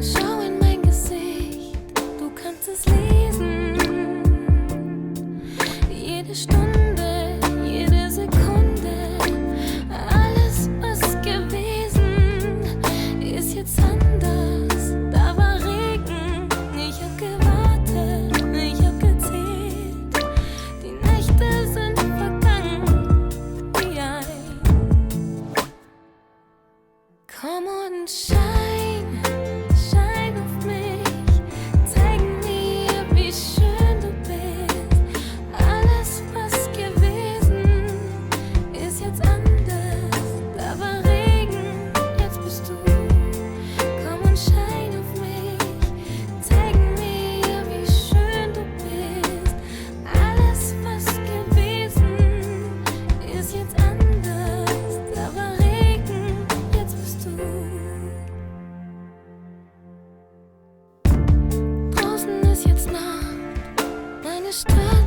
Schau in mein Gesicht, du kannst es lesen. Jede Stunde, jede Sekunde, alles, was gewesen ist jetzt anders. Da war Regen, ich hab gewartet, ich hab gezählt. Die Nächte sind vergangen wie ein. Komm und schein, schein auf mich, zeig mir, wie schön du bist. Alles, was gewesen ist jetzt anders. Da war Regen, jetzt bist du. Komm und schein auf mich, zeig mir, wie schön du bist. Alles, was gewesen ist jetzt anders. Da war Regen, jetzt bist du. Draußen ist jetzt Nacht, meine Stadt